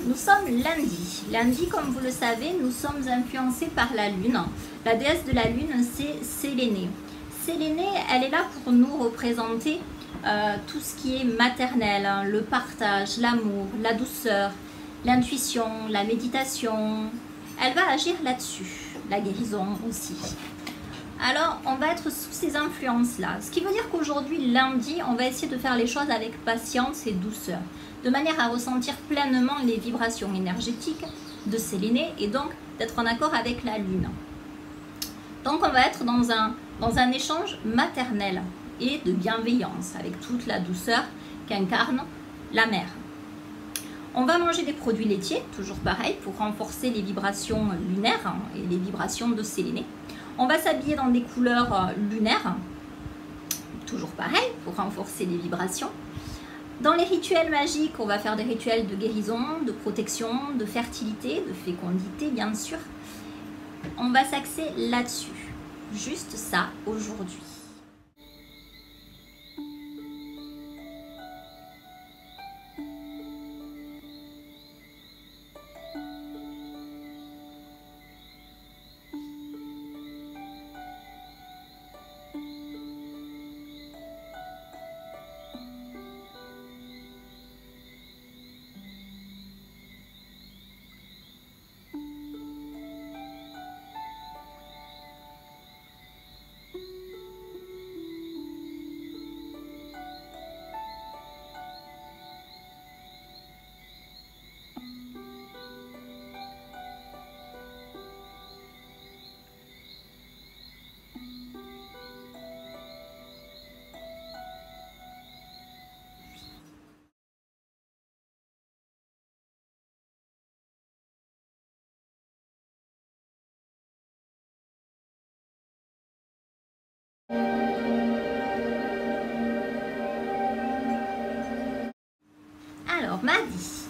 nous sommes lundi. Lundi, comme vous le savez, nous sommes influencés par la Lune. La déesse de la Lune, c'est Sélénée. Sélénée, elle est là pour nous représenter tout ce qui est maternel, hein, le partage, l'amour, la douceur, l'intuition, la méditation. Elle va agir là-dessus, la guérison aussi. Alors, on va être sous ces influences-là. Ce qui veut dire qu'aujourd'hui, lundi, on va essayer de faire les choses avec patience et douceur, de manière à ressentir pleinement les vibrations énergétiques de Sélénée et donc d'être en accord avec la Lune. Donc, on va être dans un échange maternel et de bienveillance, avec toute la douceur qu'incarne la mère. On va manger des produits laitiers, toujours pareil, pour renforcer les vibrations lunaires hein, et les vibrations de Sélénée. On va s'habiller dans des couleurs lunaires, toujours pareil, pour renforcer les vibrations. Dans les rituels magiques, on va faire des rituels de guérison, de protection, de fertilité, de fécondité, bien sûr. On va s'axer là-dessus. Juste ça aujourd'hui. Alors,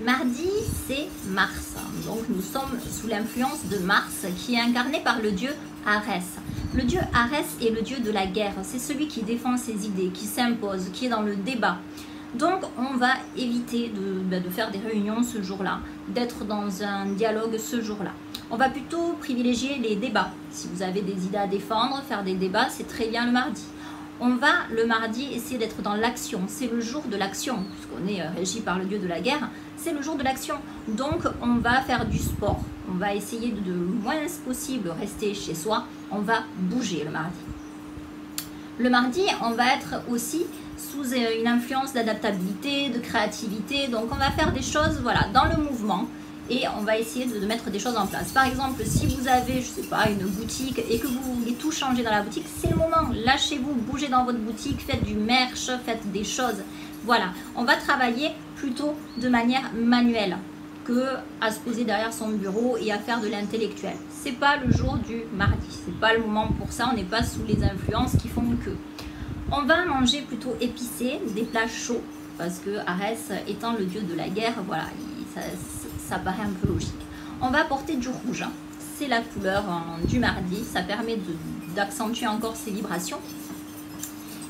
mardi c'est Mars, donc nous sommes sous l'influence de Mars qui est incarné par le dieu Arès. Le dieu Arès est le dieu de la guerre, c'est celui qui défend ses idées, qui s'impose, qui est dans le débat. Donc on va éviter de faire des réunions ce jour-là, d'être dans un dialogue ce jour-là. On va plutôt privilégier les débats. Si vous avez des idées à défendre, faire des débats, c'est très bien le mardi. On va le mardi essayer d'être dans l'action, c'est le jour de l'action, puisqu'on est régi par le dieu de la guerre, c'est le jour de l'action. Donc on va faire du sport, on va essayer de le moins possible rester chez soi, on va bouger le mardi. Le mardi, on va être aussi sous une influence d'adaptabilité, de créativité, donc on va faire des choses voilà, dans le mouvement. Et on va essayer de mettre des choses en place. Par exemple, si vous avez, je sais pas, une boutique et que vous voulez tout changer dans la boutique, c'est le moment. Lâchez-vous, bougez dans votre boutique, faites du merch, faites des choses. Voilà, on va travailler plutôt de manière manuelle que à se poser derrière son bureau et à faire de l'intellectuel. C'est pas le jour du mardi, c'est pas le moment pour ça. On n'est pas sous les influences qui font que. On va manger plutôt épicé, des plats chauds, parce que Arès étant le dieu de la guerre, voilà, ça paraît un peu logique. On va porter du rouge, c'est la couleur du mardi, ça permet d'accentuer encore ces vibrations.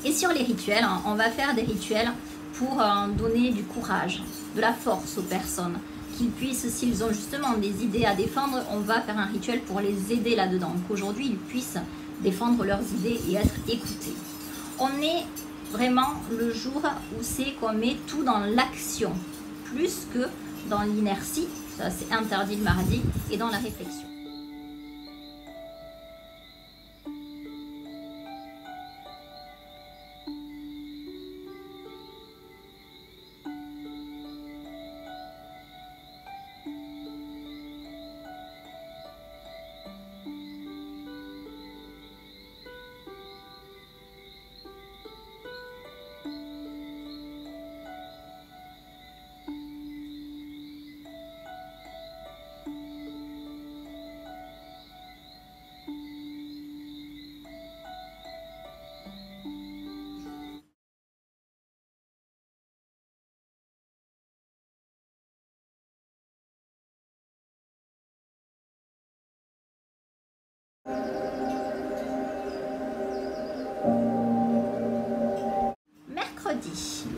Et sur les rituels, on va faire des rituels pour donner du courage, de la force aux personnes, qu'ils puissent, s'ils ont justement des idées à défendre, on va faire un rituel pour les aider là-dedans, qu'aujourd'hui ils puissent défendre leurs idées et être écoutés. On est vraiment le jour où c'est qu'on met tout dans l'action, plus que dans l'inertie, ça c'est interdit le mardi, et dans la réflexion.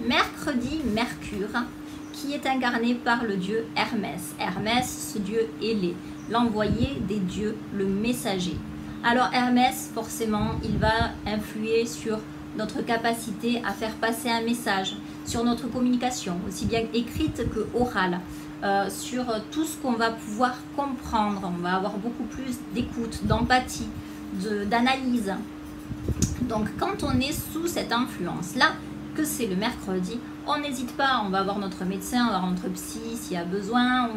Mercredi, Mercure qui est incarné par le dieu Hermès. Hermès, ce dieu ailé, l'envoyé des dieux, le messager. Alors Hermès, forcément, il va influer sur notre capacité à faire passer un message, sur notre communication, aussi bien écrite que orale, sur tout ce qu'on va pouvoir comprendre. On va avoir beaucoup plus d'écoute, d'empathie, d'analyse. Donc quand on est sous cette influence-là, que c'est le mercredi, on n'hésite pas, on va voir notre médecin, on va voir notre psy s'il y a besoin,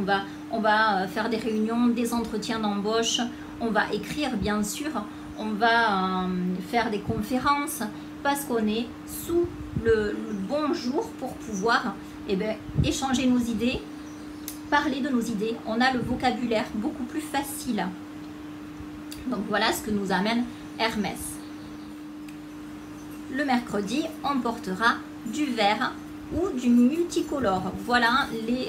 on va faire des réunions, des entretiens d'embauche, on va écrire bien sûr, on va faire des conférences, parce qu'on est sous le bon jour pour pouvoir échanger nos idées, parler de nos idées. On a le vocabulaire beaucoup plus facile. Donc voilà ce que nous amène Hermès. Le mercredi, on portera du vert ou du multicolore. Voilà les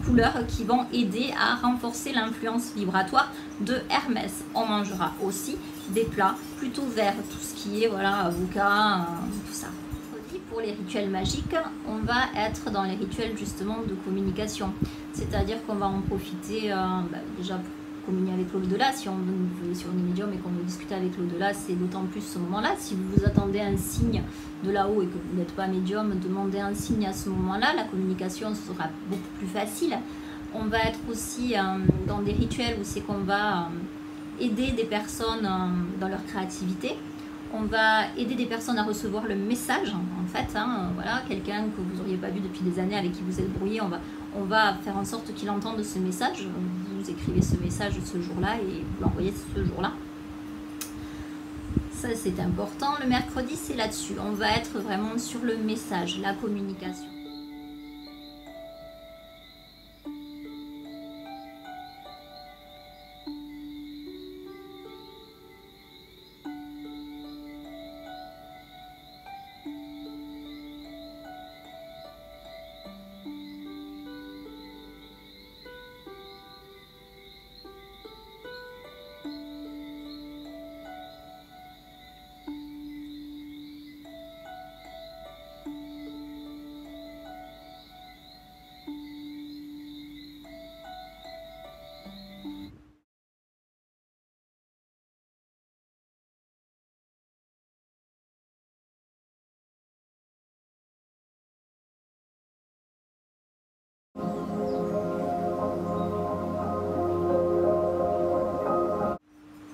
couleurs qui vont aider à renforcer l'influence vibratoire de Hermès. On mangera aussi des plats plutôt verts, tout ce qui est voilà, avocat, tout ça. Pour les rituels magiques, on va être dans les rituels justement de communication. C'est-à-dire qu'on va en profiter déjà pour communier avec l'au-delà. Si on veut sur une médium et qu'on veut discuter avec l'au-delà, c'est d'autant plus ce moment-là. Si vous vous attendez un signe de là-haut et que vous n'êtes pas médium, demandez un signe à ce moment-là. La communication sera beaucoup plus facile. On va être aussi dans des rituels où c'est qu'on va aider des personnes dans leur créativité. On va aider des personnes à recevoir le message, en fait, voilà, quelqu'un que vous n'auriez pas vu depuis des années, avec qui vous êtes brouillé, on va faire en sorte qu'il entende ce message. Vous écrivez ce message ce jour-là et vous l'envoyez ce jour-là. Ça, c'est important. Le mercredi, c'est là-dessus. On va être vraiment sur le message, la communication.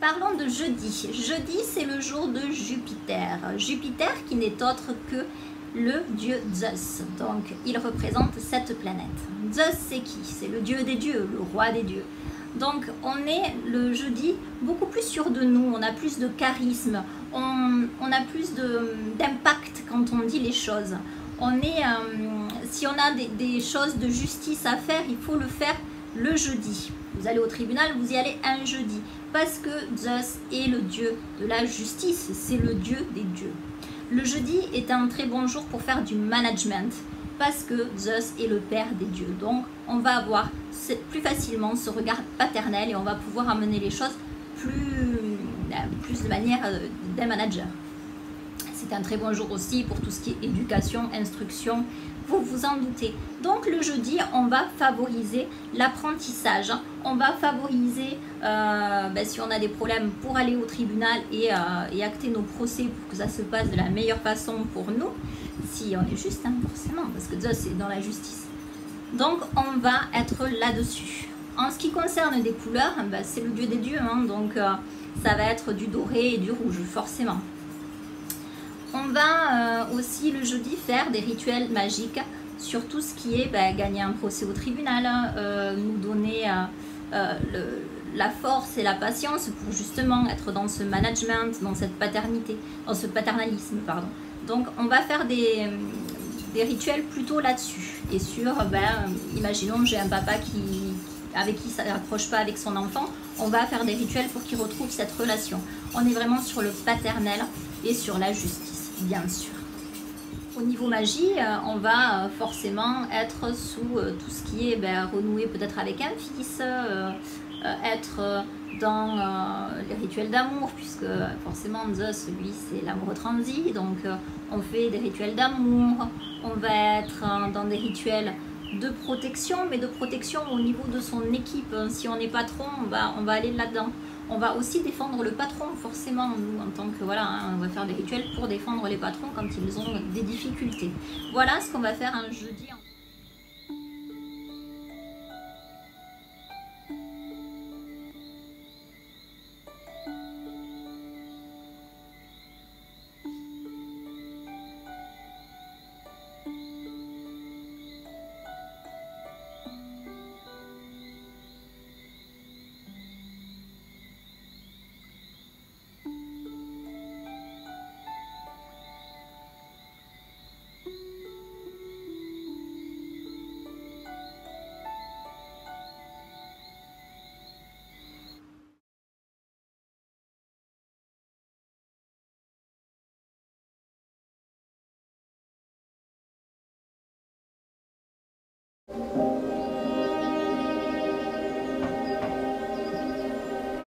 Parlons de jeudi. Jeudi, c'est le jour de Jupiter. Jupiter qui n'est autre que le dieu Zeus. Donc, il représente cette planète. Zeus, c'est qui? C'est le dieu des dieux, le roi des dieux. Donc, on est le jeudi beaucoup plus sûr de nous, on a plus de charisme, on a plus d'impact quand on dit les choses. Si on a des choses de justice à faire, il faut le faire le jeudi. Vous allez au tribunal, vous y allez un jeudi. Parce que Zeus est le dieu de la justice, c'est le dieu des dieux. Le jeudi est un très bon jour pour faire du management, parce que Zeus est le père des dieux. Donc, on va avoir plus facilement ce regard paternel et on va pouvoir amener les choses plus de manière d'un manager. C'est un très bon jour aussi pour tout ce qui est éducation, instruction, vous vous en doutez. Donc le jeudi, on va favoriser l'apprentissage, on va favoriser, si on a des problèmes, pour aller au tribunal et acter nos procès pour que ça se passe de la meilleure façon pour nous, si on est juste, forcément, parce que Zeus c'est dans la justice. Donc on va être là-dessus. En ce qui concerne des couleurs, c'est le dieu des dieux, donc ça va être du doré et du rouge, forcément. On va aussi le jeudi faire des rituels magiques sur tout ce qui est gagner un procès au tribunal, nous donner la force et la patience pour justement être dans ce management, dans cette paternité, dans ce paternalisme, pardon. Donc on va faire des rituels plutôt là-dessus. Et sur, imaginons j'ai un papa avec qui ça n'accroche pas avec son enfant, on va faire des rituels pour qu'il retrouve cette relation. On est vraiment sur le paternel et sur la justice, bien sûr. Au niveau magie, on va forcément être sous tout ce qui est renouer peut-être avec un fils, être dans les rituels d'amour, puisque forcément Zeus, lui, c'est l'amour transi, donc on fait des rituels d'amour, on va être dans des rituels de protection, mais de protection au niveau de son équipe. Si on est patron, on va aller là-dedans. On va aussi défendre le patron, forcément, nous, en tant que, voilà, hein, on va faire des rituels pour défendre les patrons quand ils ont des difficultés. Voilà ce qu'on va faire un jeudi.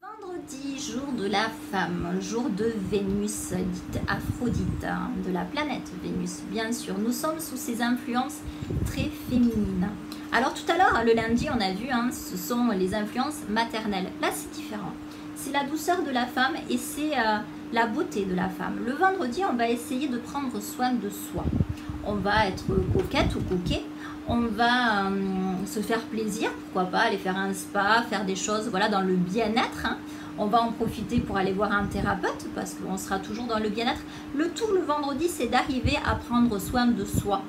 Vendredi, jour de la femme, jour de Vénus, dite Aphrodite, hein, de la planète Vénus, bien sûr. Nous sommes sous ces influences très féminines. Alors tout à l'heure, le lundi, on a vu, hein, ce sont les influences maternelles. Là, c'est différent. C'est la douceur de la femme et c'est la beauté de la femme. Le vendredi, on va essayer de prendre soin de soi. On va être coquette ou coquet. On va se faire plaisir, pourquoi pas, aller faire un spa, faire des choses, voilà, dans le bien-être. Hein. On va en profiter pour aller voir un thérapeute parce qu'on sera toujours dans le bien-être. Le tout le vendredi, c'est d'arriver à prendre soin de soi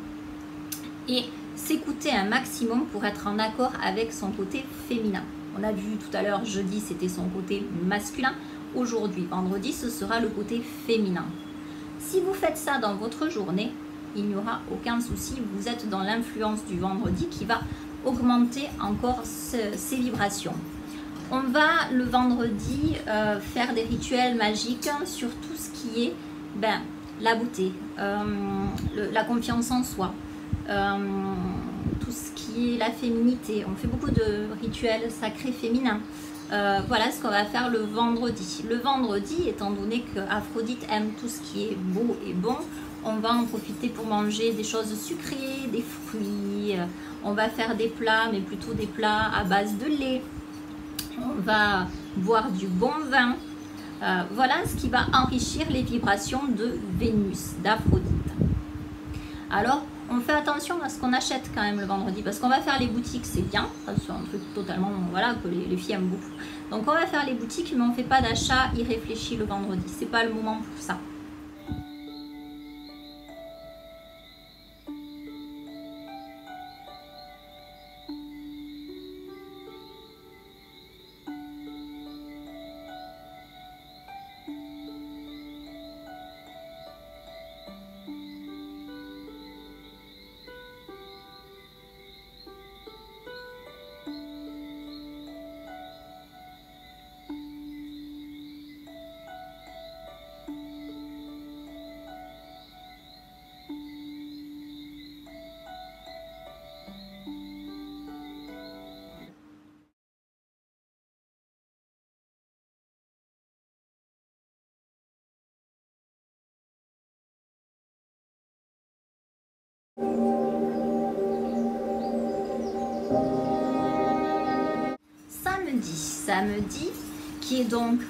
et s'écouter un maximum pour être en accord avec son côté féminin. On a vu tout à l'heure, jeudi, c'était son côté masculin. Aujourd'hui, vendredi, ce sera le côté féminin. Si vous faites ça dans votre journée, il n'y aura aucun souci. Vous êtes dans l'influence du vendredi qui va augmenter encore ces vibrations. On va le vendredi faire des rituels magiques sur tout ce qui est la beauté, la confiance en soi, tout ce qui est la féminité. On fait beaucoup de rituels sacrés féminins. Voilà ce qu'on va faire le vendredi. Le vendredi, étant donné que Aphrodite aime tout ce qui est beau et bon, on va en profiter pour manger des choses sucrées, des fruits. On va faire des plats, mais plutôt des plats à base de lait. On va boire du bon vin. Voilà ce qui va enrichir les vibrations de Vénus, d'Aphrodite. Alors, on fait attention à ce qu'on achète quand même le vendredi, parce qu'on va faire les boutiques, c'est bien, c'est un truc totalement, voilà, que les filles aiment beaucoup. Donc on va faire les boutiques, mais on ne fait pas d'achat irréfléchi le vendredi, c'est pas le moment pour ça. Samedi, qui est donc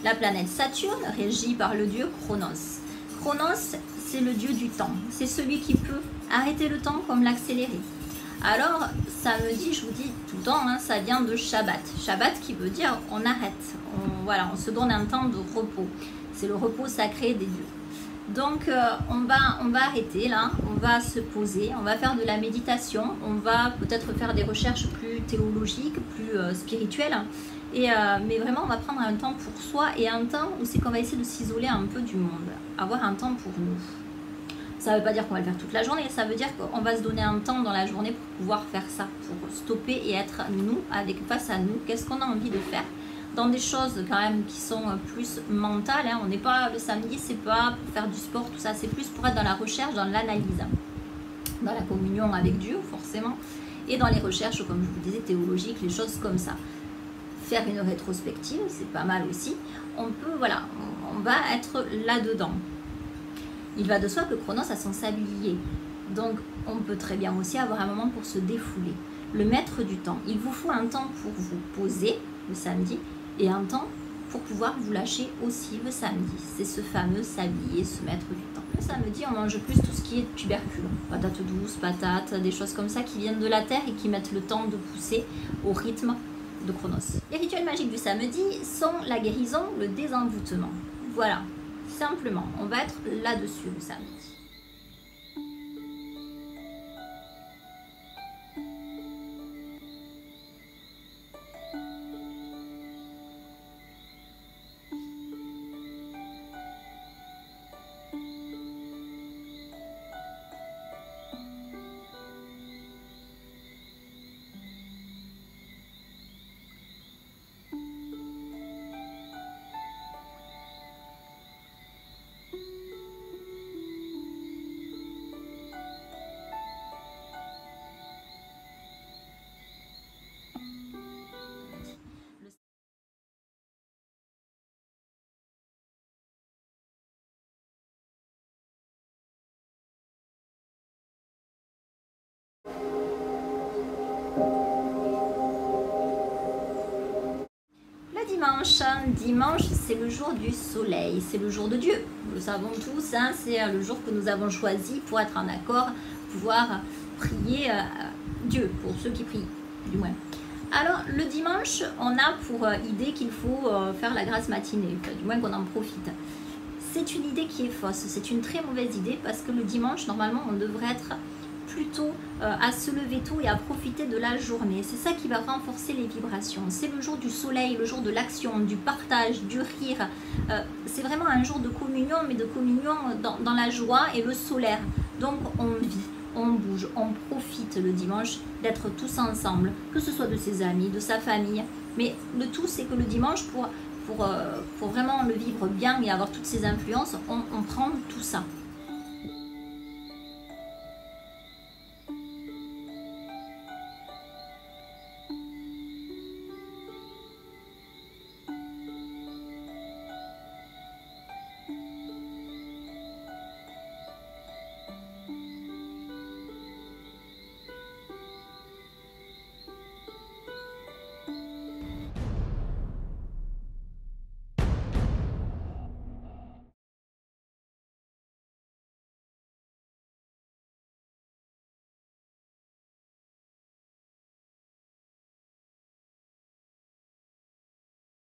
la planète Saturne, régie par le dieu Chronos. Chronos, c'est le dieu du temps. C'est celui qui peut arrêter le temps comme l'accélérer. Alors, samedi, je vous dis tout le temps, hein, ça vient de Shabbat. Shabbat qui veut dire on arrête. Voilà, on se donne un temps de repos. C'est le repos sacré des dieux. Donc, on va arrêter là, on va se poser, on va faire de la méditation, on va peut-être faire des recherches plus théologiques, plus spirituelles. Mais vraiment, on va prendre un temps pour soi et un temps où c'est qu'on va essayer de s'isoler un peu du monde, avoir un temps pour nous. Ça ne veut pas dire qu'on va le faire toute la journée, ça veut dire qu'on va se donner un temps dans la journée pour pouvoir faire ça, pour stopper et être nous, face à nous, qu'est-ce qu'on a envie de faire. Dans des choses quand même qui sont plus mentales, hein. On n'est pas le samedi, c'est pas pour faire du sport, tout ça, c'est plus pour être dans la recherche, dans l'analyse, dans la communion avec Dieu forcément, et dans les recherches, comme je vous disais, théologiques, les choses comme ça. Faire une rétrospective, c'est pas mal aussi. On peut, voilà, on va être là-dedans. Il va de soi que Chronos a son sablier. Donc on peut très bien aussi avoir un moment pour se défouler. Le maître du temps, il vous faut un temps pour vous poser le samedi et un temps pour pouvoir vous lâcher aussi le samedi. C'est ce fameux s'habiller, se mettre du temps. Le samedi, on mange plus tout ce qui est tubercules, patates douces, patates, des choses comme ça qui viennent de la terre et qui mettent le temps de pousser au rythme de Chronos. Les rituels magiques du samedi sont la guérison, le désenvoûtement. Voilà, simplement, on va être là-dessus le samedi. Dimanche, c'est le jour du soleil, c'est le jour de Dieu. Nous le savons tous, hein, c'est le jour que nous avons choisi pour être en accord, pouvoir prier Dieu, pour ceux qui prient, du moins. Alors, le dimanche, on a pour idée qu'il faut faire la grasse matinée, du moins qu'on en profite. C'est une idée qui est fausse, c'est une très mauvaise idée parce que le dimanche, normalement, on devrait être plutôt à se lever tôt et à profiter de la journée. C'est ça qui va renforcer les vibrations. C'est le jour du soleil, le jour de l'action, du partage, du rire. C'est vraiment un jour de communion, mais de communion dans la joie et le solaire. Donc on vit, on bouge, on profite le dimanche d'être tous ensemble, que ce soit de ses amis, de sa famille. Mais le tout, c'est que le dimanche, pour vraiment le vivre bien et avoir toutes ces influences, on prend tout ça.